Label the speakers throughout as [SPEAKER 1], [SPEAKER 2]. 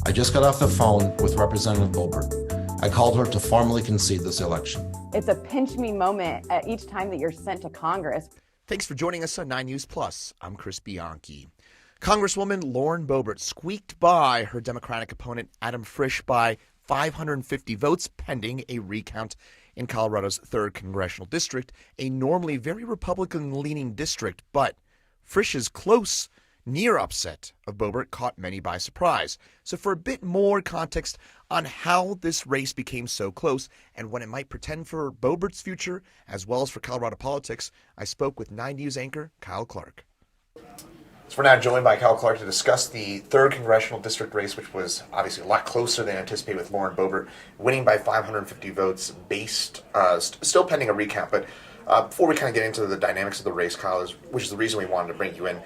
[SPEAKER 1] I just got off the phone with Representative Boebert. I called her to formally concede this election.
[SPEAKER 2] It's a pinch me moment each time that you're sent to Congress.
[SPEAKER 3] Thanks for joining us on 9 News Plus. I'm Chris Bianchi. Congresswoman Lauren Boebert squeaked by her Democratic opponent Adam Frisch by 550 votes pending a recount in Colorado's 3rd Congressional District, a normally very Republican-leaning district, but Frisch's close, near upset of Boebert caught many by surprise. So for a bit more context on how this race became so close and what it might portend for Boebert's future as well as for Colorado politics, I spoke with 9 News anchor Kyle Clark. So we're now joined by Kyle Clark to discuss the 3rd Congressional District race, which was obviously a lot closer than anticipated with Lauren Boebert winning by 550 votes based, still pending a recount. But before we kind of get into the dynamics of the race, Kyle, which is the reason we wanted to bring you in,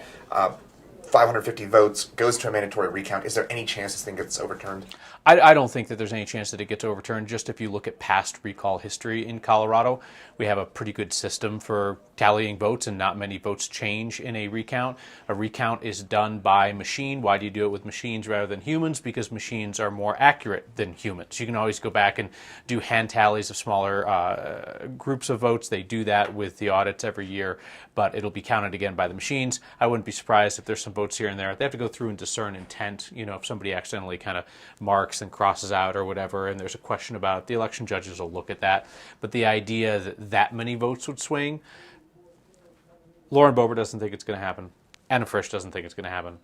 [SPEAKER 3] 550 votes goes to a mandatory recount. Is there any chance this thing gets overturned?
[SPEAKER 4] I don't think that there's any chance that it gets overturned. Just if you look at past recall history in Colorado, we have a pretty good system for tallying votes, and not many votes change in a recount. A recount is done by machine. Why do you do it with machines rather than humans? Because machines are more accurate than humans. You can always go back and do hand tallies of smaller groups of votes. They do that with the audits every year, but it'll be counted again by the machines. I wouldn't be surprised if there's some votes here and there. They have to go through and discern intent. You know, if somebody accidentally kind of marks and crosses out or whatever, and there's a question about it, the election judges will look at that. But the idea that that many votes would swing, Lauren Boebert doesn't think it's going to happen. Adam Frisch doesn't think it's going to happen.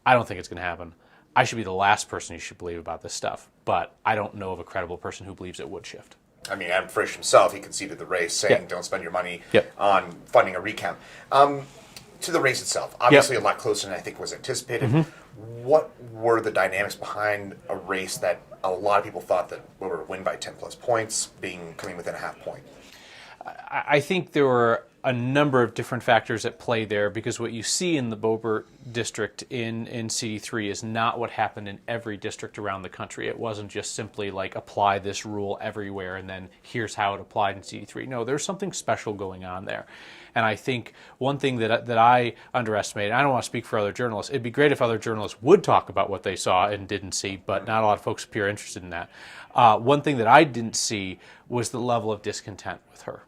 [SPEAKER 4] I don't think it's going to happen. I should be the last person you should believe about this stuff, but I don't know of a credible person who believes it would shift.
[SPEAKER 3] I mean, Adam Frisch himself, he conceded the race, saying don't spend your money on funding a recount. To the race itself, obviously a lot closer than I think was anticipated. What were the dynamics behind a race that a lot of people thought that Boebert would win by 10 plus points, coming within a half point?
[SPEAKER 4] I think there were a number of different factors at play there, because what you see in the Boebert district in CD3 is not what happened in every district around the country. It wasn't just simply like apply this rule everywhere and then here's how it applied in CD3. No, there's something special going on there. And I think one thing that I underestimated, I don't want to speak for other journalists, it'd be great if other journalists would talk about what they saw and didn't see, but not a lot of folks appear interested in that. One thing that I didn't see was the level of discontent with her.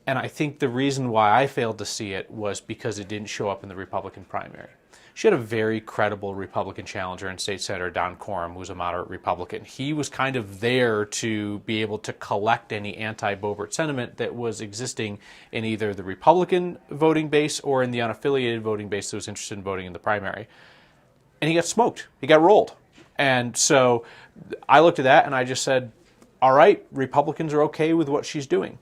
[SPEAKER 4] And I think the reason why I failed to see it was because it didn't show up in the Republican primary. She had a very credible Republican challenger in State Senator Don Coram, who's a moderate Republican. He was kind of there to be able to collect any anti-Boebert sentiment that was existing in either the Republican voting base or in the unaffiliated voting base that was interested in voting in the primary. And he got smoked. He got rolled. And so I looked at that and I just said, all right, Republicans are okay with what she's doing.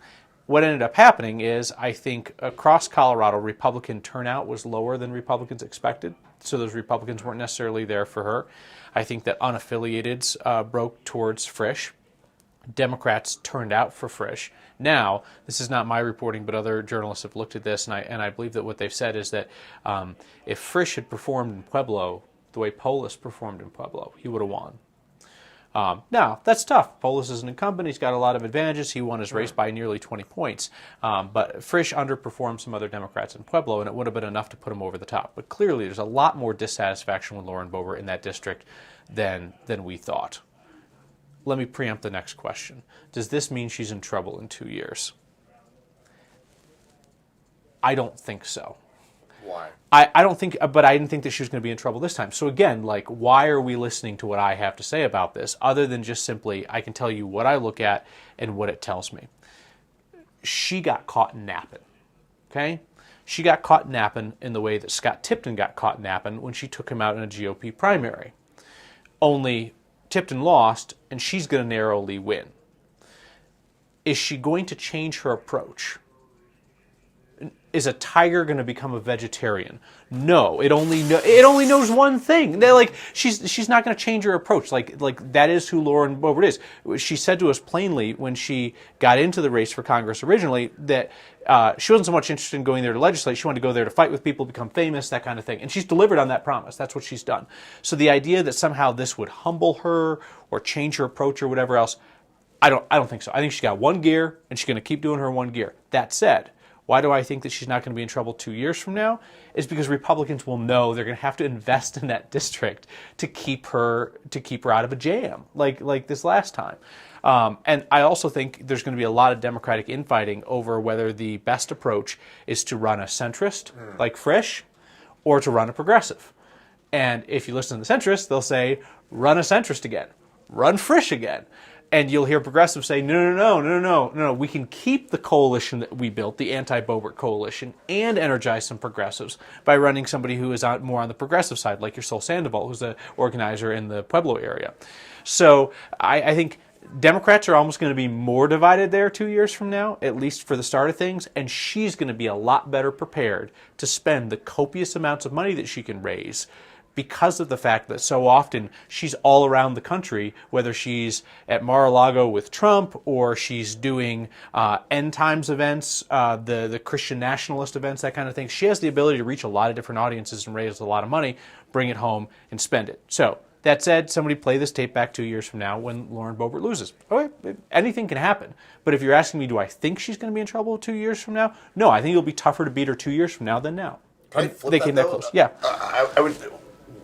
[SPEAKER 4] What ended up happening is, I think across Colorado, Republican turnout was lower than Republicans expected. So those Republicans weren't necessarily there for her. I think that unaffiliateds broke towards Frisch. Democrats turned out for Frisch. Now, this is not my reporting, but other journalists have looked at this, and I believe that what they've said is that if Frisch had performed in Pueblo the way Polis performed in Pueblo, he would have won. Now, that's tough. Polis is an incumbent. He's got a lot of advantages. He won his race by nearly 20 points. But Frisch underperformed some other Democrats in Pueblo, and it would have been enough to put him over the top. But clearly, there's a lot more dissatisfaction with Lauren Boebert in that district than we thought. Let me preempt the next question. Does this mean she's in trouble in 2 years? I don't think so.
[SPEAKER 3] Why?
[SPEAKER 4] I don't think, but I didn't think that she was going to be in trouble this time. So again, like, why are we listening to what I have to say about this, other than just simply, I can tell you what I look at and what it tells me. She got caught napping, okay? She got caught napping in the way that Scott Tipton got caught napping when she took him out in a GOP primary. Only Tipton lost, and she's going to narrowly win. Is she going to change her approach? Is a tiger going to become a vegetarian? No, it only knows one thing. She's not going to change her approach. Like that is who Lauren Boebert is. She said to us plainly when she got into the race for Congress originally that she wasn't so much interested in going there to legislate. She wanted to go there to fight with people, become famous, that kind of thing. And she's delivered on that promise. That's what she's done. So the idea that somehow this would humble her or change her approach or whatever else, I don't think so. I think she's got one gear and she's going to keep doing her one gear. That said, Why do I think that she's not going to be in trouble 2 years from now? Is because Republicans will know they're going to have to invest in that district to keep her out of a jam like this last time. And I also think there's going to be a lot of Democratic infighting over whether the best approach is to run a centrist like Frisch or to run a progressive. And if you listen to the centrists, they'll say, run a centrist again, run Frisch again. And you'll hear progressives say, no, we can keep the coalition that we built, the anti-Boebert coalition, and energize some progressives by running somebody who is more on the progressive side, like your Sol Sandoval, who's an organizer in the Pueblo area. So I think Democrats are almost going to be more divided there 2 years from now, at least for the start of things, and she's going to be a lot better prepared to spend the copious amounts of money that she can raise because of the fact that so often she's all around the country, whether she's at Mar-a-Lago with Trump or she's doing end times events, the Christian nationalist events, that kind of thing. She has the ability to reach a lot of different audiences and raise a lot of money, bring it home, and spend it. So that said, somebody play this tape back 2 years from now when Lauren Boebert loses. Okay, anything can happen. But if you're asking me, do I think she's going to be in trouble 2 years from now? No, I think it'll be tougher to beat her 2 years from now than now.
[SPEAKER 3] Can I flip
[SPEAKER 4] they
[SPEAKER 3] that,
[SPEAKER 4] came that
[SPEAKER 3] though?
[SPEAKER 4] close. Yeah.
[SPEAKER 3] I would.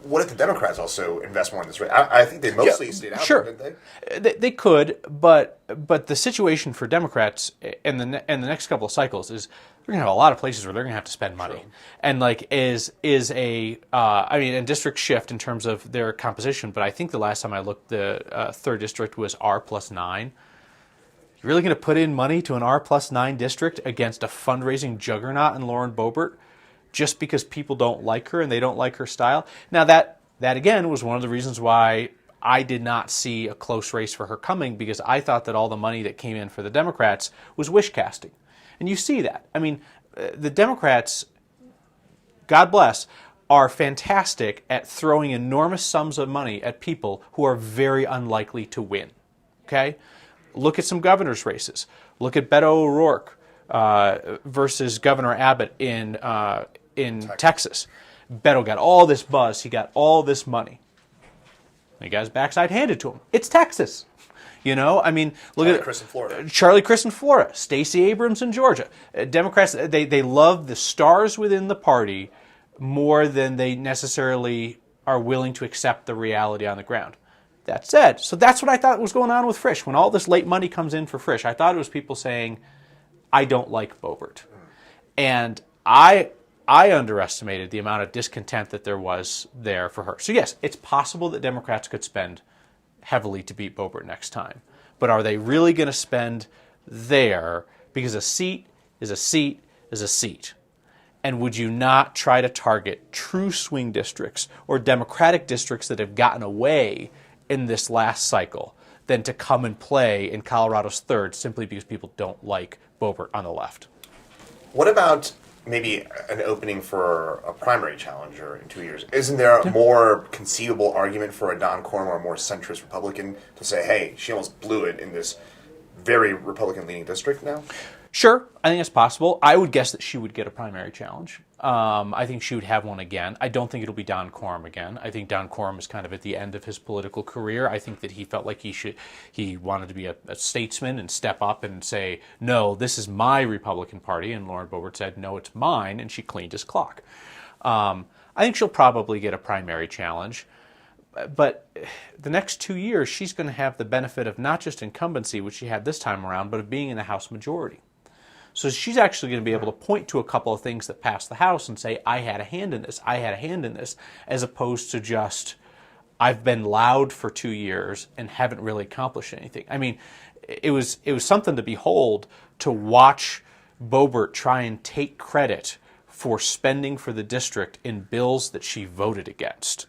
[SPEAKER 3] What if the Democrats also invest more in this race? I think they mostly stayed out,
[SPEAKER 4] sure.
[SPEAKER 3] didn't they?
[SPEAKER 4] They could, but the situation for Democrats in the next couple of cycles is they're going to have a lot of places where they're going to have to spend money, and and districts shift in terms of their composition. But I think the last time I looked, the 3rd district was R+9. You're really going to put in money to an R+9 district against a fundraising juggernaut in Lauren Boebert, just because people don't like her and they don't like her style? Now that again was one of the reasons why I did not see a close race for her coming, because I thought that all the money that came in for the Democrats was wish casting. And you see that. I mean, the Democrats, God bless, are fantastic at throwing enormous sums of money at people who are very unlikely to win. Okay? Look at some governor's races. Look at Beto O'Rourke versus Governor Abbott in Texas. Beto got all this buzz. He got all this money. He got his backside handed to him. It's Texas. You know, I mean, look at
[SPEAKER 3] Chris in Florida.
[SPEAKER 4] Charlie Crist in Florida, Stacey Abrams in Georgia. Democrats, they love the stars within the party more than they necessarily are willing to accept the reality on the ground. That said, so that's what I thought was going on with Frisch. When all this late money comes in for Frisch, I thought it was people saying, I don't like Boebert. And I underestimated the amount of discontent that there was there for her. So yes, it's possible that Democrats could spend heavily to beat Boebert next time. But are they really going to spend there? Because a seat is a seat is a seat. And would you not try to target true swing districts or Democratic districts that have gotten away in this last cycle than to come and play in Colorado's 3rd simply because people don't like Boebert on the left?
[SPEAKER 3] What about maybe an opening for a primary challenger in 2 years? Isn't there a more conceivable argument for a Don Corm or a more centrist Republican to say, hey, she almost blew it in this very Republican-leaning district now?
[SPEAKER 4] Sure, I think it's possible. I would guess that she would get a primary challenge. I think she would have one again. I don't think it'll be Don Corm again. I think Don Corm is kind of at the end of his political career. I think that he felt like he wanted to be a statesman and step up and say, no, this is my Republican Party. And Lauren Boebert said, no, it's mine. And she cleaned his clock. I think she'll probably get a primary challenge. But the next 2 years, she's going to have the benefit of not just incumbency, which she had this time around, but of being in the House majority. So she's actually going to be able to point to a couple of things that passed the House and say, I had a hand in this, I had a hand in this, as opposed to just, I've been loud for 2 years and haven't really accomplished anything. I mean, it was something to behold to watch Boebert try and take credit for spending for the district in bills that she voted against.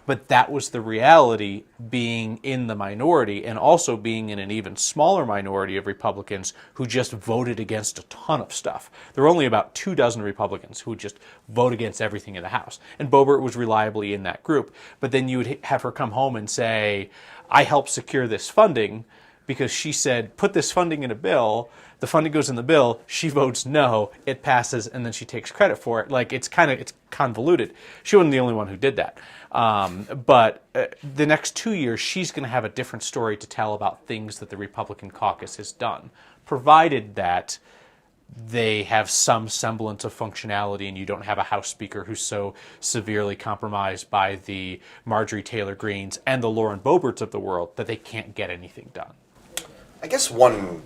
[SPEAKER 4] But that was the reality, being in the minority and also being in an even smaller minority of Republicans who just voted against a ton of stuff. There were only about 24 Republicans who would just vote against everything in the House. And Boebert was reliably in that group. But then you would have her come home and say, I helped secure this funding because she said, put this funding in a bill. The funding goes in the bill, she votes no, it passes, and then she takes credit for it. Like, it's convoluted. She wasn't the only one who did that. But the next 2 years, she's going to have a different story to tell about things that the Republican caucus has done, provided that they have some semblance of functionality, and you don't have a House Speaker who's so severely compromised by the Marjorie Taylor Greenes and the Lauren Boeberts of the world that they can't get anything done.
[SPEAKER 3] I guess one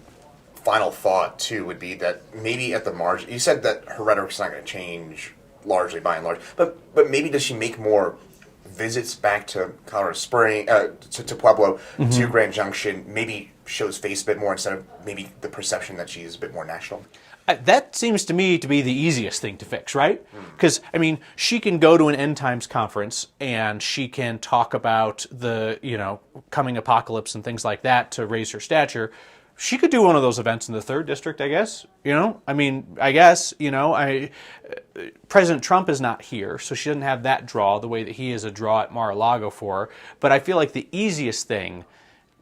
[SPEAKER 3] final thought, too, would be that maybe at the margin, you said that her rhetoric's not going to change largely by and large, but maybe does she make more visits back to Colorado Springs, to Pueblo, to Grand Junction, maybe shows face a bit more instead of maybe the perception that she's a bit more national?
[SPEAKER 4] That seems to me to be the easiest thing to fix, right? Because, I mean, she can go to an end times conference and she can talk about the, coming apocalypse and things like that to raise her stature. She could do one of those events in the 3rd district, I guess. President Trump is not here, so she doesn't have that draw the way that he is a draw at Mar-a-Lago for her. But I feel like the easiest thing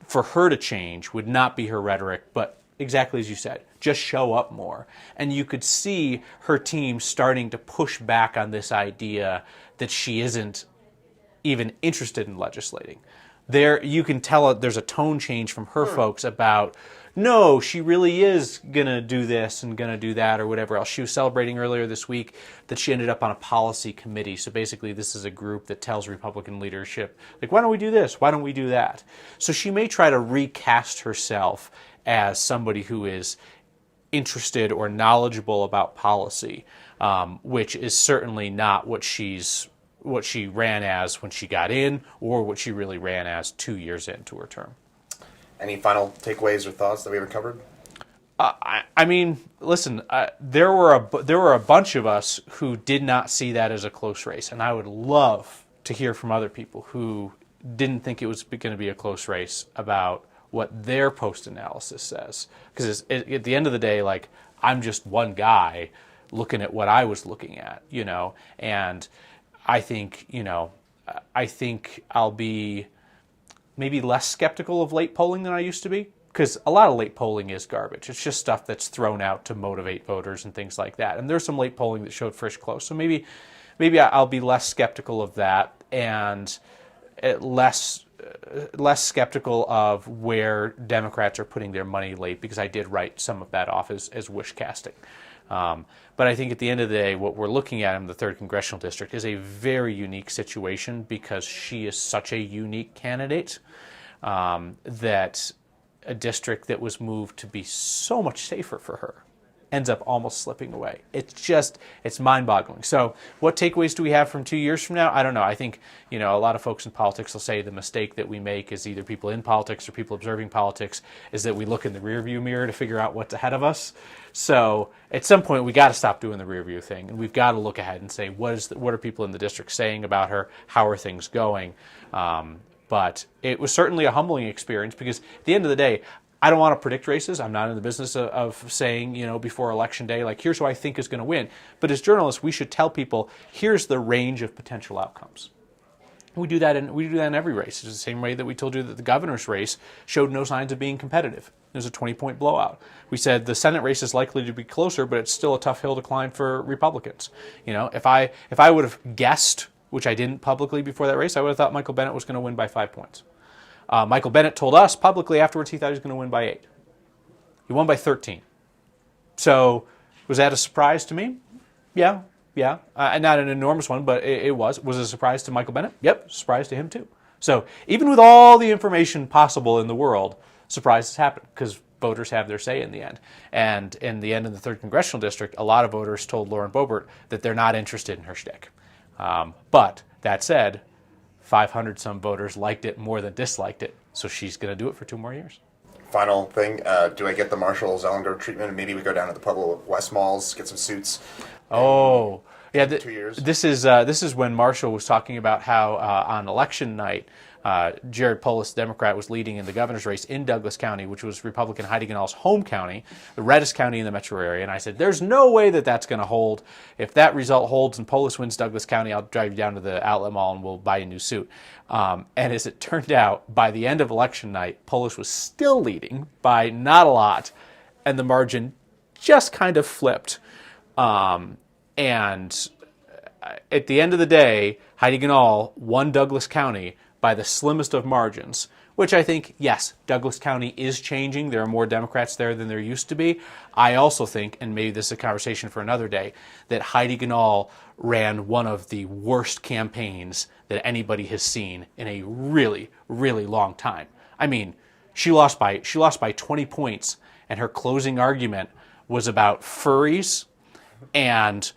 [SPEAKER 4] for her to change would not be her rhetoric, but exactly as you said, just show up more. And you could see her team starting to push back on this idea that she isn't even interested in legislating. There, you can tell there's a tone change from her folks about, no, she really is going to do this and going to do that or whatever else. She was celebrating earlier this week that she ended up on a policy committee. So basically this is a group that tells Republican leadership, like, why don't we do this? Why don't we do that? So she may try to recast herself as somebody who is interested or knowledgeable about policy, which is certainly not what she ran as when she got in or what she really ran as 2 years into her term.
[SPEAKER 3] Any final takeaways or thoughts that we haven't covered?
[SPEAKER 4] I mean, listen, there were a bunch of us who did not see that as a close race, and I would love to hear from other people who didn't think it was going to be a close race about what their post-analysis says. Because at the end of the day, like, I'm just one guy looking at what I was looking at, and I think I'll be maybe less skeptical of late polling than I used to be, because a lot of late polling is garbage. It's just stuff that's thrown out to motivate voters and things like that. And there's some late polling that showed Frisch close. So maybe I'll be less skeptical of that and less skeptical of where Democrats are putting their money late, because I did write some of that off as wish casting. But I think at the end of the day, what we're looking at in the 3rd Congressional District is a very unique situation, because she is such a unique candidate that a district that was moved to be so much safer for her ends up almost slipping away. It's mind-boggling. So what takeaways do we have from 2 years from now? I don't know. I think, a lot of folks in politics will say the mistake that we make as either people in politics or people observing politics is that we look in the rearview mirror to figure out what's ahead of us. So at some point, we got to stop doing the rearview thing, and we've got to look ahead and say, what are people in the district saying about her? How are things going? But it was certainly a humbling experience, because at the end of the day, I don't want to predict races. I'm not in the business of saying, before Election Day, like, here's who I think is going to win. But as journalists, we should tell people, here's the range of potential outcomes. We do that in every race. It's the same way that we told you that the governor's race showed no signs of being competitive. There's a 20-point blowout. We said the Senate race is likely to be closer, but it's still a tough hill to climb for Republicans. If I would have guessed, which I didn't publicly before that race, I would have thought Michael Bennet was going to win by 5 points. Michael Bennet told us publicly afterwards he thought he was going to win by 8. He won by 13. So was that a surprise to me? Yeah. Not an enormous one, but it was. Was it a surprise to Michael Bennet? Yep, surprise to him too. So even with all the information possible in the world, surprises happen, because voters have their say in the end. And in the end of the 3rd Congressional District, a lot of voters told Lauren Boebert that they're not interested in her shtick. But that said, 500-some voters liked it more than disliked it, so she's going to do it for 2 more years.
[SPEAKER 3] Final thing, do I get the Marshall Zellinger treatment, and maybe we go down to the Pueblo West malls, get some suits?
[SPEAKER 4] Oh, yeah.
[SPEAKER 3] 2 years.
[SPEAKER 4] This is when Marshall was talking about how on election night, Jared Polis, Democrat, was leading in the governor's race in Douglas County, which was Republican Heidi Ganahl's home county, the reddest county in the metro area. And I said, there's no way that that's going to hold. If that result holds and Polis wins Douglas County, I'll drive you down to the outlet mall and we'll buy you a new suit. And as it turned out, by the end of election night, Polis was still leading by not a lot, and the margin just kind of flipped. And at the end of the day, Heidi Ganahl won Douglas County, by the slimmest of margins, which I think, yes, Douglas County is changing. There are more Democrats there than there used to be. I also think, and maybe this is a conversation for another day, that Heidi Ganahl ran one of the worst campaigns that anybody has seen in a really, really long time. I mean, she lost by 20 points, and her closing argument was about furries and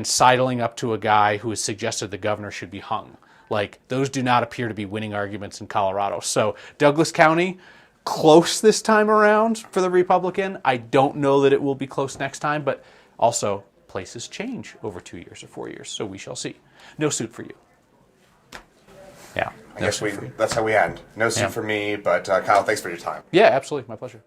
[SPEAKER 4] sidling up to a guy who has suggested the governor should be hung. Like, those do not appear to be winning arguments in Colorado. So Douglas County, close this time around for the Republican. I don't know that it will be close next time, but also places change over 2 years or 4 years, so we shall see. No suit for you. Yeah.
[SPEAKER 3] I guess that's how we end. No suit for me, but Kyle, thanks for your time.
[SPEAKER 4] Yeah, absolutely. My pleasure.